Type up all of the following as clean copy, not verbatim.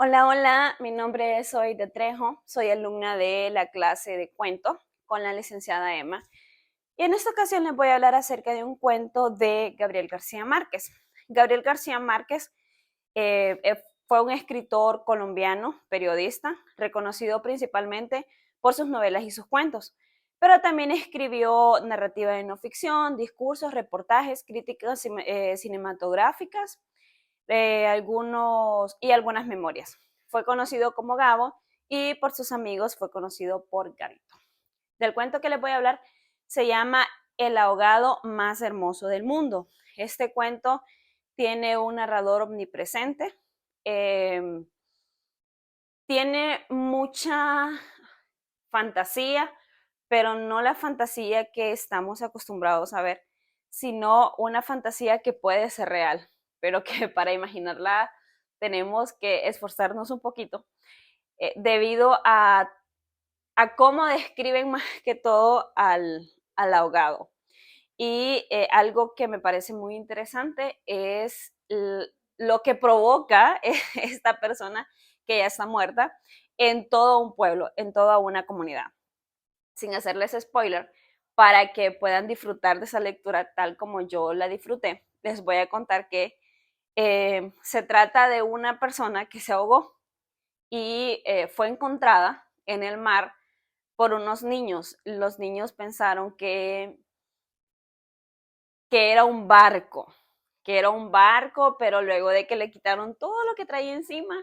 Hola, hola, mi nombre es Zoe de Trejo, soy alumna de la clase de cuento con la licenciada Emma. Y en esta ocasión les voy a hablar acerca de un cuento de Gabriel García Márquez. Gabriel García Márquez fue un escritor colombiano, periodista, reconocido principalmente por sus novelas y sus cuentos, pero también escribió narrativa de no ficción, discursos, reportajes, críticas cinematográficas algunas memorias. Fue conocido como Gabo y por sus amigos fue conocido por Gabito. Del cuento que les voy a hablar se llama El ahogado más hermoso del mundo. Este cuento tiene un narrador omnipresente, eh, tiene mucha fantasía, pero no la fantasía que estamos acostumbrados a ver, sino una fantasía que puede ser real, pero que para imaginarla tenemos que esforzarnos un poquito, debido a cómo describen más que todo al ahogado. Y algo que me parece muy interesante es lo que provoca esta persona que ya está muerta en todo un pueblo, en toda una comunidad. Sin hacerles spoiler, para que puedan disfrutar de esa lectura tal como yo la disfruté, les voy a contar que se trata de una persona que se ahogó y fue encontrada en el mar por unos niños. Los niños pensaron que era un barco, pero luego de que le quitaron todo lo que traía encima,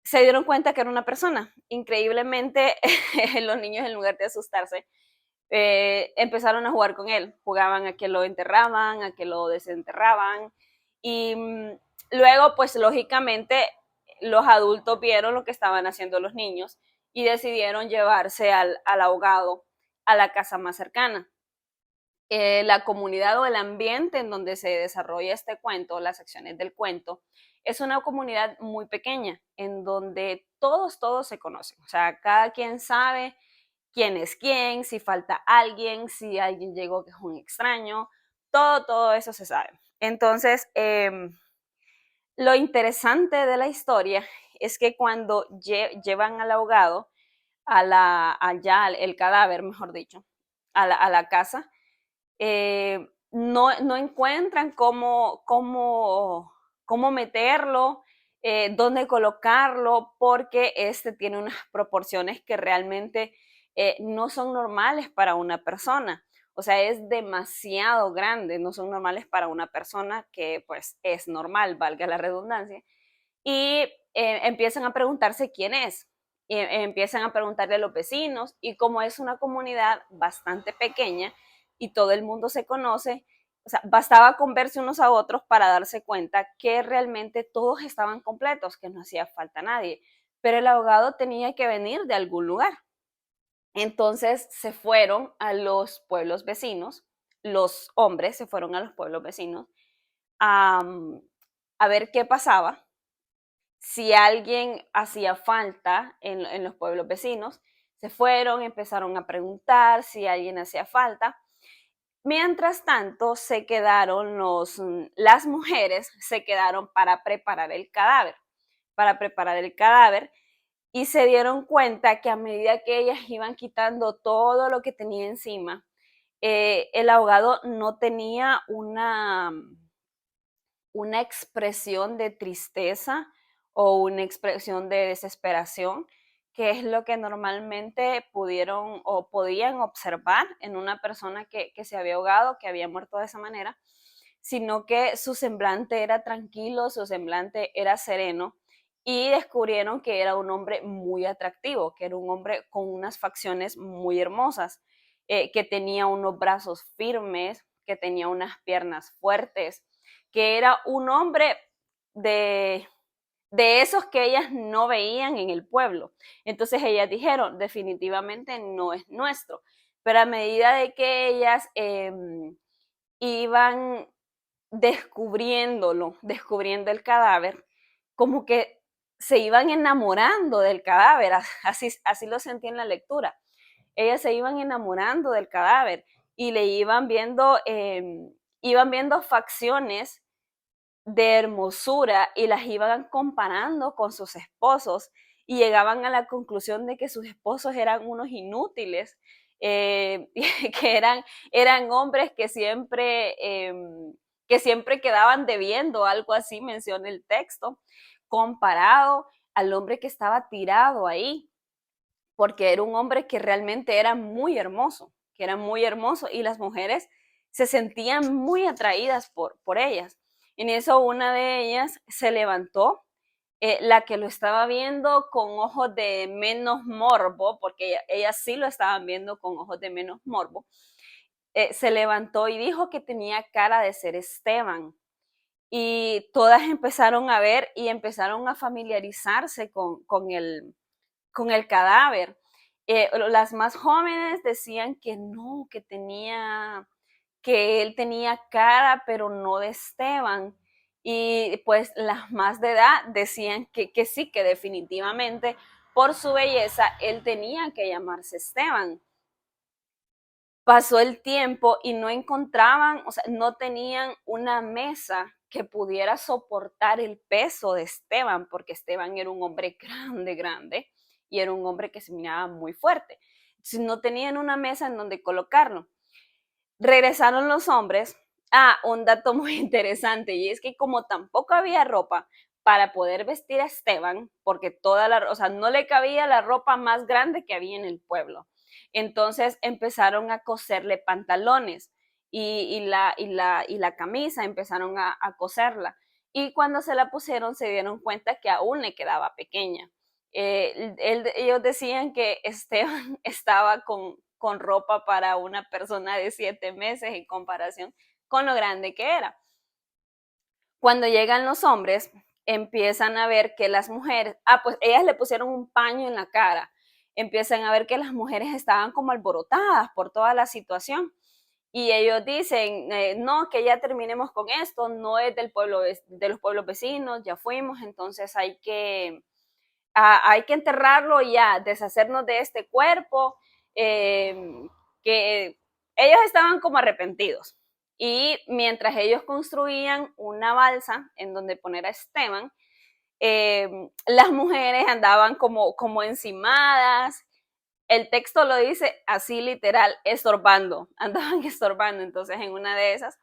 se dieron cuenta que era una persona. Increíblemente, los niños, en lugar de asustarse, empezaron a jugar con él. Jugaban a que lo enterraban, a que lo desenterraban. Y luego, pues lógicamente, los adultos vieron lo que estaban haciendo los niños y decidieron llevarse al ahogado a la casa más cercana. La comunidad o el ambiente en donde se desarrolla este cuento, las secciones del cuento, es una comunidad muy pequeña, en donde todos se conocen. O sea, cada quien sabe quién es quién, si falta alguien, si alguien llegó que es un extraño, todo eso se sabe. Entonces, lo interesante de la historia es que cuando llevan al ahogado, allá el cadáver, mejor dicho, a la casa, no encuentran cómo meterlo, dónde colocarlo, porque este tiene unas proporciones que realmente no son normales para una persona. O sea, es demasiado grande, no son normales para una persona que pues es normal, valga la redundancia. Y empiezan a preguntarse quién es. Y empiezan a preguntarle a los vecinos y como es una comunidad bastante pequeña, y todo el mundo se conoce, o sea, bastaba con verse unos a otros para darse cuenta que realmente todos estaban completos, que no hacía falta nadie. Pero el abogado tenía que venir de algún lugar. Entonces se fueron a los pueblos vecinos, los hombres se fueron a los pueblos vecinos a, a ver qué pasaba, si alguien hacía falta en los pueblos vecinos. Se fueron, empezaron a preguntar si alguien hacía falta. Mientras tanto, las mujeres se quedaron para preparar el cadáver, y se dieron cuenta que a medida que ellas iban quitando todo lo que tenía encima, el ahogado no tenía una expresión de tristeza o una expresión de desesperación, que es lo que normalmente pudieron o podían observar en una persona que se había ahogado, que había muerto de esa manera, sino que su semblante era tranquilo, su semblante era sereno, y descubrieron que era un hombre muy atractivo, que era un hombre con unas facciones muy hermosas, que tenía unos brazos firmes, que tenía unas piernas fuertes, que era un hombre de, de esos que ellas no veían en el pueblo. Entonces ellas dijeron, definitivamente no es nuestro. Pero a medida de que ellas iban descubriendo el cadáver, como que se iban enamorando del cadáver, así lo sentí en la lectura. Ellas se iban enamorando del cadáver y le iban viendo facciones de hermosura y las iban comparando con sus esposos y llegaban a la conclusión de que sus esposos eran unos inútiles, que eran hombres que siempre quedaban debiendo, algo así menciona el texto, comparado al hombre que estaba tirado ahí, porque era un hombre que realmente era muy hermoso, que era muy hermoso, y las mujeres se sentían muy atraídas por ellas. En eso una de ellas se levantó, la que lo estaba viendo con ojos de menos morbo, porque ellas sí lo estaban viendo con ojos de menos morbo, se levantó y dijo que tenía cara de ser Esteban. Y todas empezaron a ver y empezaron a familiarizarse con el cadáver. Las más jóvenes decían que no, que él tenía cara, pero no de Esteban. Y pues las más de edad decían que sí, que definitivamente por su belleza él tenía que llamarse Esteban. Pasó el tiempo y no encontraban, o sea, no tenían una mesa que pudiera soportar el peso de Esteban, porque Esteban era un hombre grande, grande, y era un hombre que se miraba muy fuerte. Entonces, no tenían una mesa en donde colocarlo. Regresaron los hombres. Un dato muy interesante, y es que como tampoco había ropa para poder vestir a Esteban, porque o sea, no le cabía la ropa más grande que había en el pueblo. Entonces empezaron a coserle pantalones y la camisa, empezaron a coserla. Y cuando se la pusieron se dieron cuenta que aún le quedaba pequeña. Ellos decían que Esteban estaba con ropa para una persona de 7 meses en comparación con lo grande que era. Cuando llegan los hombres, empiezan a ver que las mujeres, pues ellas le pusieron un paño en la cara, empiezan a ver que las mujeres estaban como alborotadas por toda la situación. Y ellos dicen, no, que ya terminemos con esto, no es del pueblo, de los pueblos vecinos, ya fuimos, entonces hay que enterrarlo y ya, deshacernos de este cuerpo, que ellos estaban como arrepentidos. Y mientras ellos construían una balsa en donde poner a Esteban, las mujeres andaban como encimadas. El texto lo dice así literal, estorbando, andaban estorbando. Entonces en una de esas,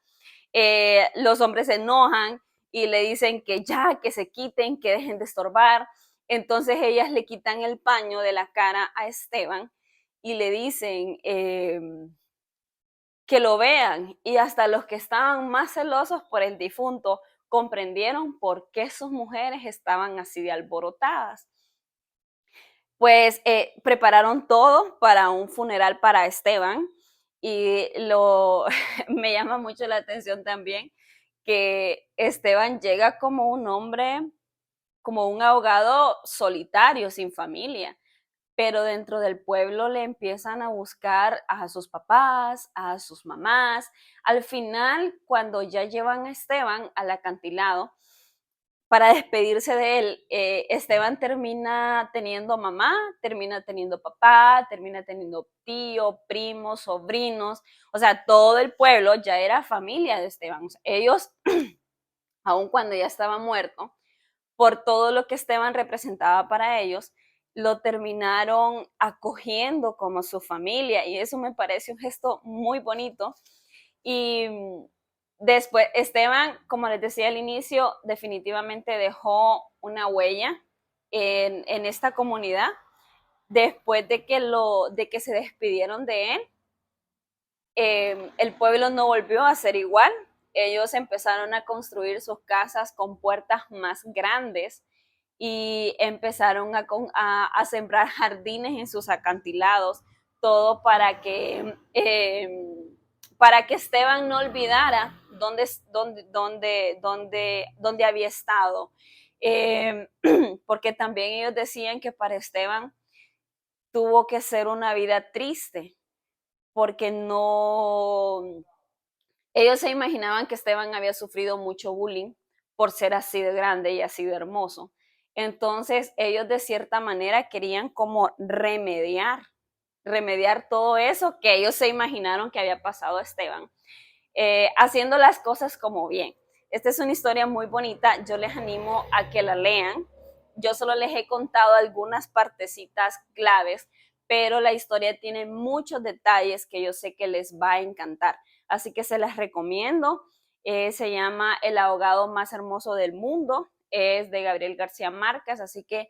los hombres se enojan y le dicen que ya, que se quiten, que dejen de estorbar. Entonces ellas le quitan el paño de la cara a Esteban y le dicen que lo vean. Y hasta los que estaban más celosos por el difunto comprendieron por qué sus mujeres estaban así de alborotadas. Pues prepararon todo para un funeral para Esteban y me llama mucho la atención también que Esteban llega como un hombre, como un ahogado solitario, sin familia, pero dentro del pueblo le empiezan a buscar a sus papás, a sus mamás. Al final, cuando ya llevan a Esteban al acantilado, para despedirse de él, Esteban termina teniendo mamá, termina teniendo papá, termina teniendo tío, primos, sobrinos, o sea, todo el pueblo ya era familia de Esteban. O sea, ellos, aun cuando ya estaba muerto, por todo lo que Esteban representaba para ellos, lo terminaron acogiendo como su familia, y eso me parece un gesto muy bonito. Y después, Esteban, como les decía al inicio, definitivamente dejó una huella en esta comunidad. Después de que se despidieron de él, el pueblo no volvió a ser igual. Ellos empezaron a construir sus casas con puertas más grandes y empezaron a sembrar jardines en sus acantilados, todo para que Esteban no olvidara dónde había estado. Porque también ellos decían que para Esteban tuvo que ser una vida triste, porque no, ellos se imaginaban que Esteban había sufrido mucho bullying por ser así de grande y así de hermoso. Entonces ellos de cierta manera querían como remediar todo eso que ellos se imaginaron que había pasado a Esteban, haciendo las cosas como bien. Esta es una historia muy bonita, yo les animo a que la lean. Yo solo les he contado algunas partecitas claves, pero la historia tiene muchos detalles que yo sé que les va a encantar. Así que se las recomiendo. Se llama El ahogado más hermoso del mundo. Es de Gabriel García Márquez, así que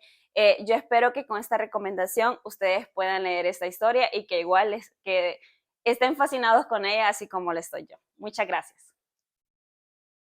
yo espero que con esta recomendación ustedes puedan leer esta historia y que igual que estén fascinados con ella, así como lo estoy yo. Muchas gracias.